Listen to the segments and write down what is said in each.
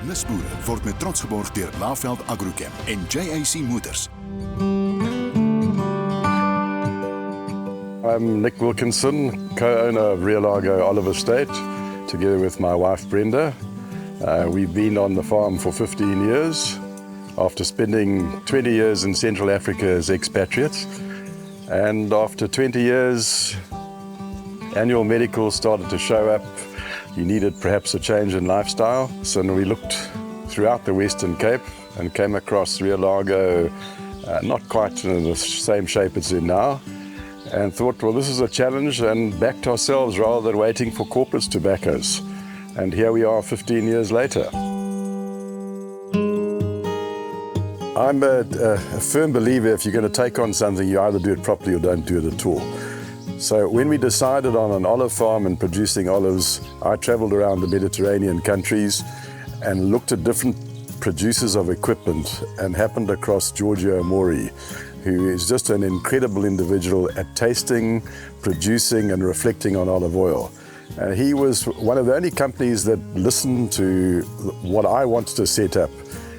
Nisboere word met trots geborg deur Laveld Agrochem en JAC Motors. I'm Nick Wilkinson, co-owner of Largo Olive Estate, together with my wife Brenda. We've been on the farm for 15 years, after spending 20 years in Central Africa as expatriates. And after 20 years, annual medicals started to show up. You needed perhaps a change in lifestyle. So we looked throughout the Western Cape and came across Largo, not quite in the same shape it's in now, and thought, well, this is a challenge, and backed ourselves rather than waiting for corporates to back us. And here we are 15 years later. I'm a firm believer if you're going to take on something, you either do it properly or don't do it at all. So when we decided on an olive farm and producing olives, I traveled around the Mediterranean countries and looked at different producers of equipment and happened across Giorgio Mori, who is just an incredible individual at tasting, producing and reflecting on olive oil. He was one of the only companies that listened to what I wanted to set up.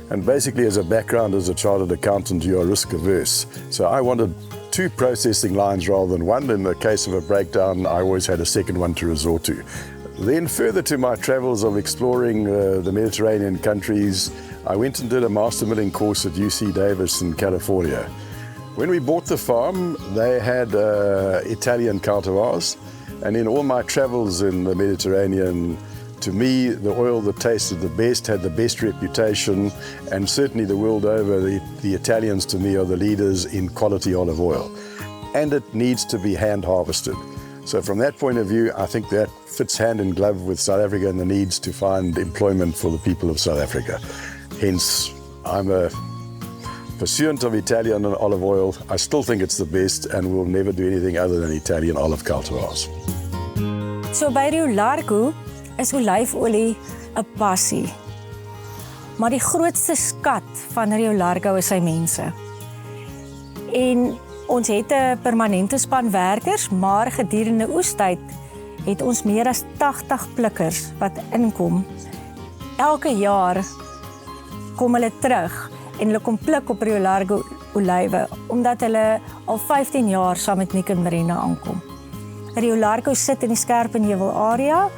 And basically, as a background as a chartered accountant, you are risk averse. So I wanted 2 processing lines rather than one. In the case of a breakdown, I always had a second one to resort to. Then further to my travels of exploring the Mediterranean countries, I went and did a master milling course at UC Davis in California. When we bought the farm, they had Italian cultivars, and in all my travels in the Mediterranean, to me, the oil that tasted the best, had the best reputation, and certainly the world over, the Italians to me are the leaders in quality olive oil. And it needs to be hand harvested. So from that point of view, I think that fits hand in glove with South Africa and the needs to find employment for the people of South Africa. Hence, I'm a pursuant of Italian olive oil. I still think it's the best and will never do anything other than Italian olive cultivars. So by Largo is olyfolie 'n passie. Maar die grootste skat van Largo is sy mense. En ons het 'n permanente span werkers, maar gedurende oestyd het ons meer as 80 plikkers wat inkom. Elke jaar kom hulle terug en hulle kom pluk op Largo olywe, omdat hulle al 15 jaar saam met Nick en Brenda aankom. Largo sit in die Skerpenheuwel area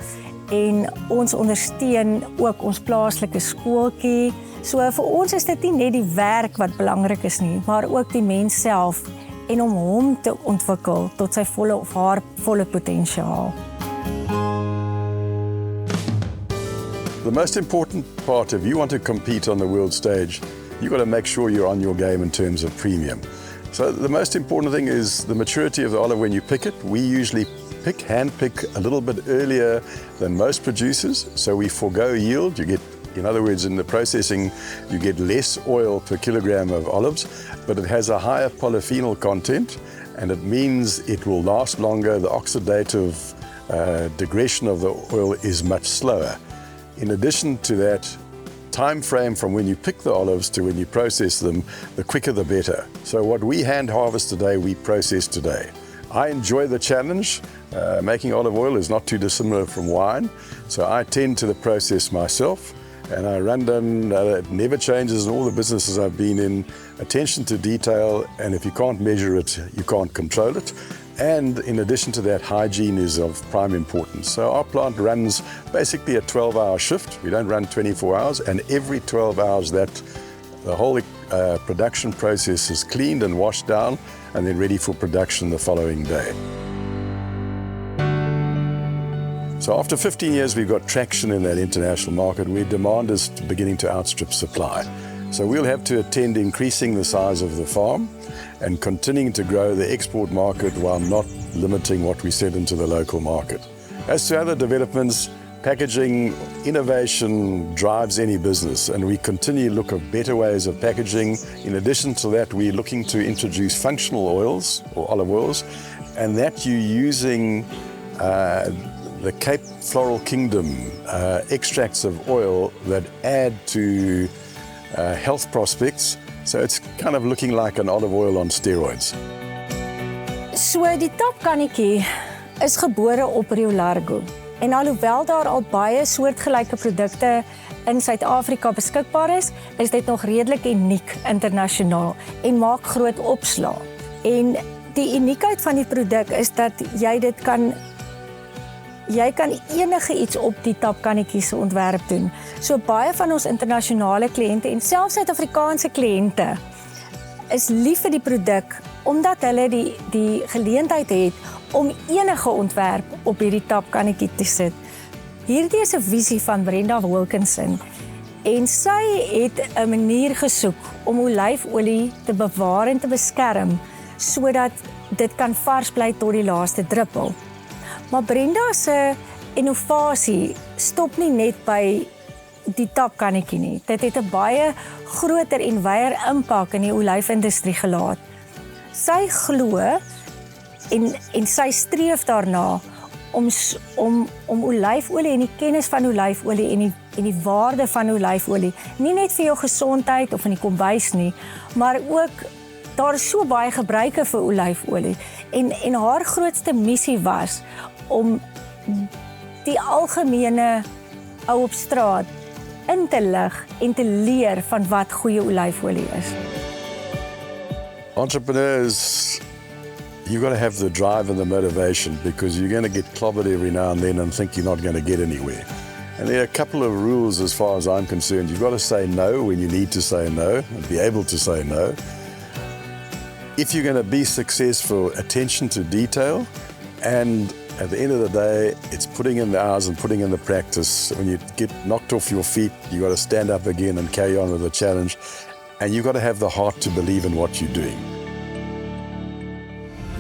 en ons ondersteun ook ons plaaslike skooltjie. So vir ons is dit nie net die werk wat belangrik is nie, maar ook die mens self en om hom te ontwikkel tot sy volle of haar volle potensiaal. The most important part, if you want to compete on the world stage, you've got to make sure you're on your game in terms of premium. So the most important thing is the maturity of the olive when you pick it. We usually hand pick a little bit earlier than most producers, so we forego yield. You get, in other words, in the processing, you get less oil per kilogram of olives, but it has a higher polyphenol content, and it means it will last longer. The oxidative degradation of the oil is much slower. In addition to that, time frame from when you pick the olives to when you process them, the quicker the better. So what we hand harvest today, we process today. I enjoy the challenge. Making olive oil is not too dissimilar from wine, so I tend to the process myself, and I run down, it never changes in all the businesses I've been in, attention to detail, and if you can't measure it, you can't control it. And in addition to that, hygiene is of prime importance. So our plant runs basically a 12-hour shift. We don't run 24 hours, and every 12 hours the whole production process is cleaned and washed down and then ready for production the following day. So after 15 years, we've got traction in that international market where demand is beginning to outstrip supply. So we'll have to attend increasing the size of the farm and continuing to grow the export market while not limiting what we send into the local market. As to other developments, packaging innovation drives any business, and we continue to look at better ways of packaging. In addition to that, we're looking to introduce functional oils or olive oils, and that you're using the Cape Floral Kingdom extracts of oil that add to health prospects. So it's kind of looking like an olive oil on steroids. So die tapkannetjie is gebore op Largo. En alhoewel daar al baie soortgelyke produkte in Suid-Afrika beskikbaar is dit nog redelik uniek internasionaal en maak groot opslag. En die uniekheid van die produk is dat jy kan enige iets op die tapkannetjie se ontwerp doen. So baie van ons internasionale kliënte en selfs Suid-Afrikaanse kliënte is lief vir die produk omdat hulle die geleentheid het om enige ontwerp op hierdie tapkannetjie te sit. Hierdie is 'n visie van Brenda Wilkinson en sy het 'n manier gesoek om olyfolie te bewaar en te beskerm sodat dit kan vars bly tot die laaste druppel. Maar Brenda se innovasie stop nie net by die tapkannetjie nie. Dit het 'n baie groter en wyeer impak in die olyfindustrie gelaat. Sy glo en sy streef daarna om olyfolie en die kennis van olyfolie en die waarde van olyfolie nie net vir jou gesondheid of in die kombuis nie, maar ook daar is so baie gebruike vir olyfolie en haar grootste missie was om die algemene ou op straat in te lig en te leer van wat goeie olyfolie is. Entrepreneurs, you've got to have the drive and the motivation because you're going to get clobbered every now and then and think you're not going to get anywhere. And there are a couple of rules as far as I'm concerned. You've got to say no when you need to say no and be able to say no. If you're going to be successful, attention to detail, and at the end of the day, it's putting in the hours and putting in the practice. When you get knocked off your feet, you've got to stand up again and carry on with the challenge. And you've got to have the heart to believe in what you're doing.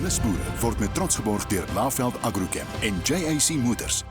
Nisboere word met trots geborg deur Laveld Agrochem en JAC Motors.